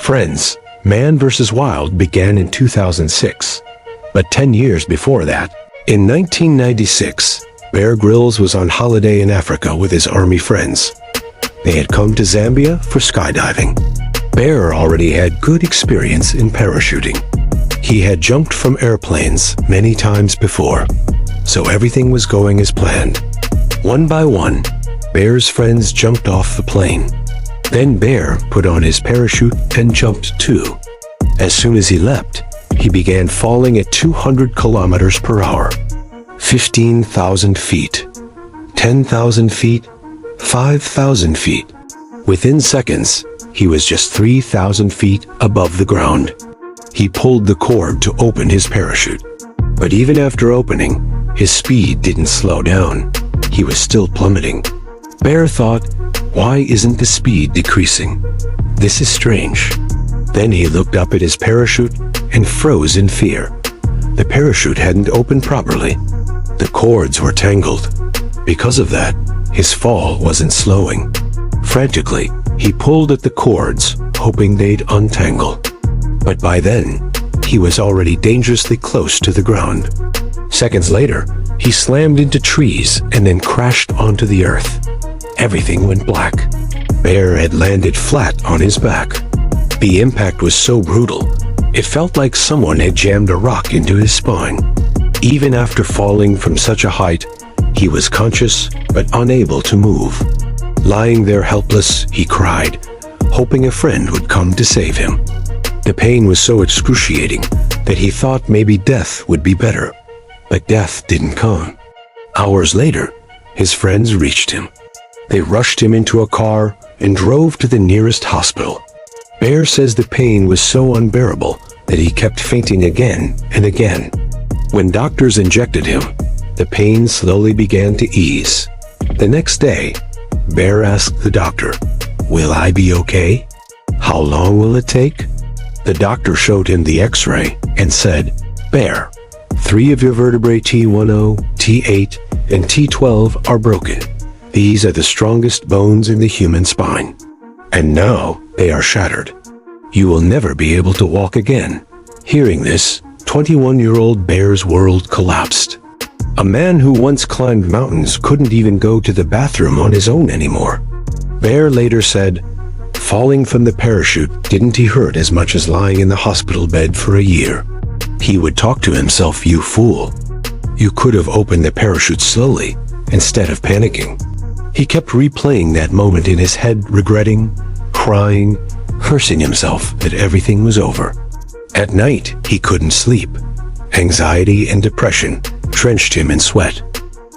Friends, Man vs. Wild began in 2006. But 10 years before that, in 1996, Bear Grylls was on holiday in Africa with his army friends. They had come to Zambia for skydiving. Bear already had good experience in parachuting. He had jumped from airplanes many times before, so everything was going as planned. One by one, Bear's friends jumped off the plane. Then Bear put on his parachute and jumped too. As soon as he leapt, he began falling at 200 kilometers per hour. 15,000 feet, 10,000 feet, 5,000 feet. Within seconds, he was just 3,000 feet above the ground. He pulled the cord to open his parachute. But even after opening, his speed didn't slow down. He was still plummeting. Bear thought, why isn't the speed decreasing? This is strange. Then he looked up at his parachute and froze in fear. The parachute hadn't opened properly. The cords were tangled. Because of that, his fall wasn't slowing. Frantically, he pulled at the cords, hoping they'd untangle. But by then, he was already dangerously close to the ground. Seconds later, he slammed into trees and then crashed onto the earth. Everything went black. Bear had landed flat on his back. The impact was so brutal, it felt like someone had jammed a rock into his spine. Even after falling from such a height, he was conscious but unable to move. Lying there helpless, he cried, hoping a friend would come to save him. The pain was so excruciating that he thought maybe death would be better. But death didn't come. Hours later, his friends reached him. They rushed him into a car and drove to the nearest hospital. Bear says the pain was so unbearable that he kept fainting again and again. When doctors injected him, the pain slowly began to ease. The next day, Bear asked the doctor, "Will I be okay? How long will it take?" The doctor showed him the x-ray and said, "Bear, 3 of your vertebrae T10, T8, and T12 are broken. These are the strongest bones in the human spine. And now they are shattered. You will never be able to walk again." Hearing this, 21-year-old Bear's world collapsed. A man who once climbed mountains couldn't even go to the bathroom on his own anymore. Bear later said, falling from the parachute didn't hurt as much as lying in the hospital bed for a year. He would talk to himself, "You fool. You could have opened the parachute slowly instead of panicking." He kept replaying that moment in his head, regretting, crying, cursing himself that everything was over. At night, he couldn't sleep. Anxiety and depression drenched him in sweat.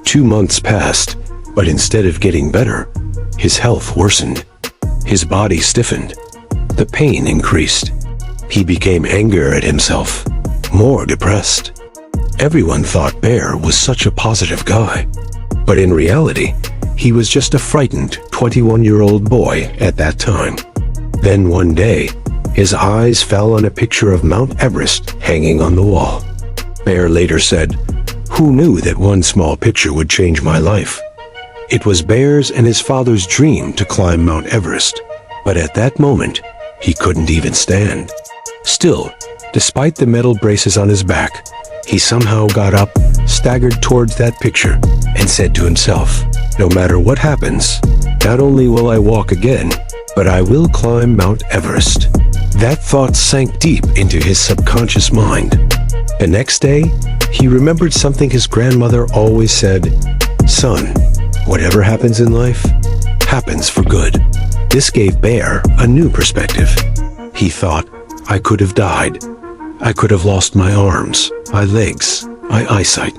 2 months passed, but instead of getting better, his health worsened. His body stiffened. The pain increased. He became angry at himself, more depressed. Everyone thought Bear was such a positive guy. But in reality, he was just a frightened 21-year-old boy at that time. Then one day, his eyes fell on a picture of Mount Everest hanging on the wall. Bear later said, "Who knew that one small picture would change my life?" It was Bear's and his father's dream to climb Mount Everest, but at that moment, he couldn't even stand. Still, despite the metal braces on his back, he somehow got up, staggered towards that picture, and said to himself, "No matter what happens, not only will I walk again, but I will climb Mount Everest." That thought sank deep into his subconscious mind. The next day, he remembered something his grandmother always said, "Son, whatever happens in life, happens for good." This gave Bear a new perspective. He thought, "I could have died. I could have lost my arms, my legs, my eyesight.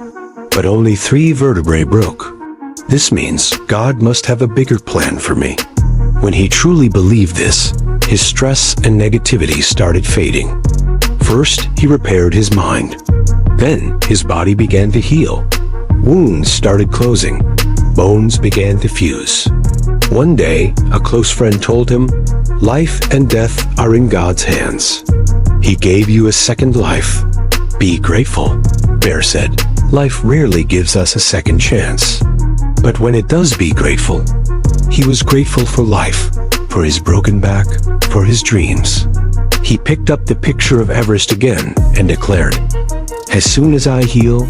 But only 3 vertebrae broke. This means God must have a bigger plan for me." When he truly believed this, his stress and negativity started fading. First, he repaired his mind. Then, his body began to heal. Wounds started closing. Bones began to fuse. One day, a close friend told him, "Life and death are in God's hands. He gave you a second life. Be grateful." Bear said, "Life rarely gives us a second chance. But when it does, be grateful." He was grateful for life, for his broken back, for his dreams. He picked up the picture of Everest again and declared, "As soon as I heal,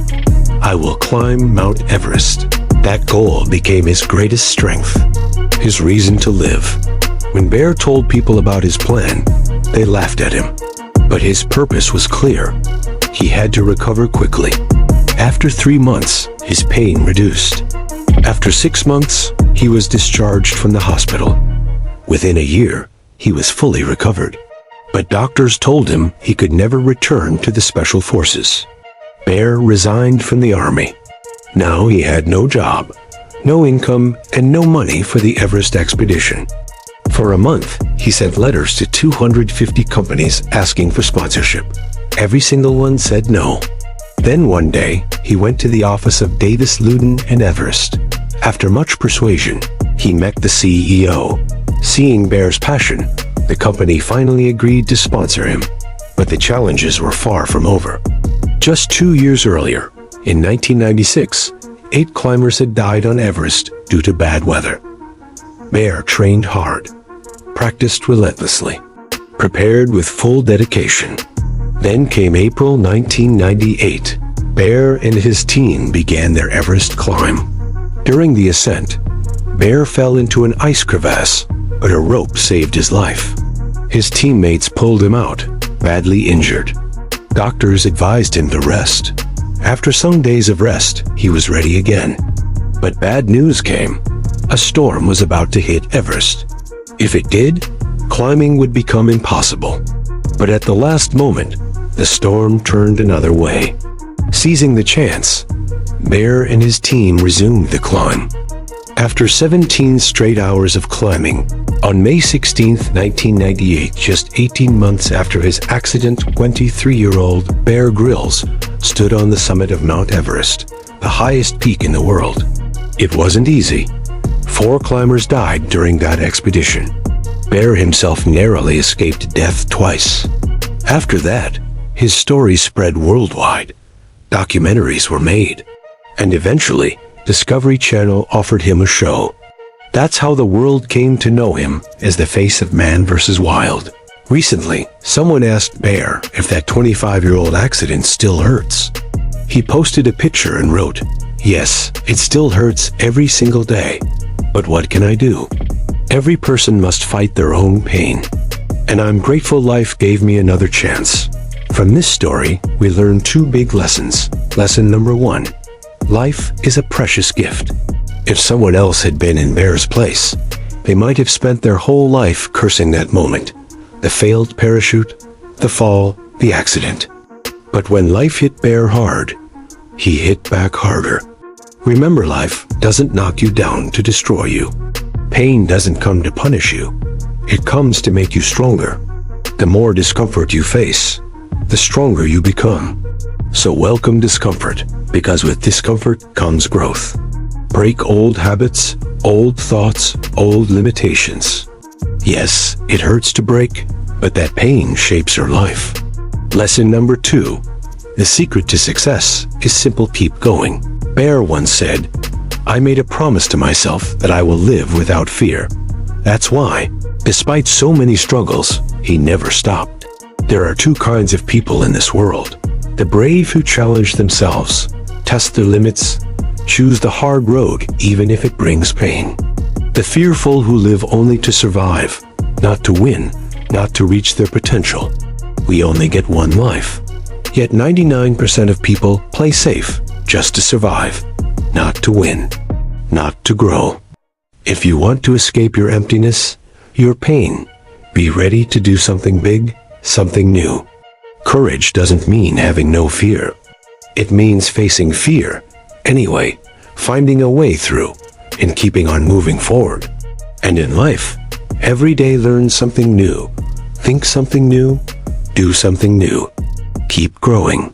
I will climb Mount Everest." That goal became his greatest strength, his reason to live. When Bear told people about his plan, they laughed at him. But his purpose was clear. He had to recover quickly. After 3 months, his pain reduced. After 6 months, he was discharged from the hospital. Within a year, he was fully recovered. But doctors told him he could never return to the Special Forces. Bear resigned from the army. Now he had no job, no income, and no money for the Everest expedition. For a month, he sent letters to 250 companies asking for sponsorship. Every single one said no. Then one day, he went to the office of Davis Luden and Everest. After much persuasion, he met the CEO. Seeing Bear's passion, the company finally agreed to sponsor him. But the challenges were far from over. Just 2 years earlier, in 1996, 8 climbers had died on Everest due to bad weather. Bear trained hard, practiced relentlessly, prepared with full dedication. Then came April 1998. Bear and his team began their Everest climb. During the ascent, Bear fell into an ice crevasse, but a rope saved his life. His teammates pulled him out, badly injured. Doctors advised him to rest. After some days of rest, he was ready again. But bad news came. A storm was about to hit Everest. If it did, climbing would become impossible. But at the last moment, the storm turned another way. Seizing the chance, Bear and his team resumed the climb. After 17 straight hours of climbing, on May 16, 1998, just 18 months after his accident, 23-year-old Bear Grylls stood on the summit of Mount Everest, the highest peak in the world. It wasn't easy. 4 climbers died during that expedition. Bear himself narrowly escaped death twice. After that, his story spread worldwide. Documentaries were made. And eventually, Discovery Channel offered him a show. That's how the world came to know him as the face of Man vs. Wild. Recently, someone asked Bear if that 25-year-old accident still hurts. He posted a picture and wrote, "Yes, it still hurts every single day. But what can I do? Every person must fight their own pain. And I'm grateful life gave me another chance." From this story, we learn 2 big lessons. Lesson number 1. Life is a precious gift. If someone else had been in Bear's place, they might have spent their whole life cursing that moment. The failed parachute, the fall, the accident. But when life hit Bear hard, he hit back harder. Remember, life doesn't knock you down to destroy you. Pain doesn't come to punish you. It comes to make you stronger. The more discomfort you face, the stronger you become. So welcome discomfort, because with discomfort comes growth. Break old habits, old thoughts, old limitations. Yes, it hurts to break, but that pain shapes your life. Lesson number 2. The secret to success is simple: keep going. Bear once said, "I made a promise to myself that I will live without fear." That's why, despite so many struggles, he never stopped. There are 2 kinds of people in this world. The brave who challenge themselves, test their limits, choose the hard road even if it brings pain. The fearful who live only to survive, not to win, not to reach their potential. We only get one life. Yet 99% of people play safe just to survive, not to win, not to grow. If you want to escape your emptiness, your pain, be ready to do something big, something new. Courage doesn't mean having no fear. It means facing fear anyway, finding a way through, and keeping on moving forward. And in life, every day learn something new, think something new, do something new. Keep growing.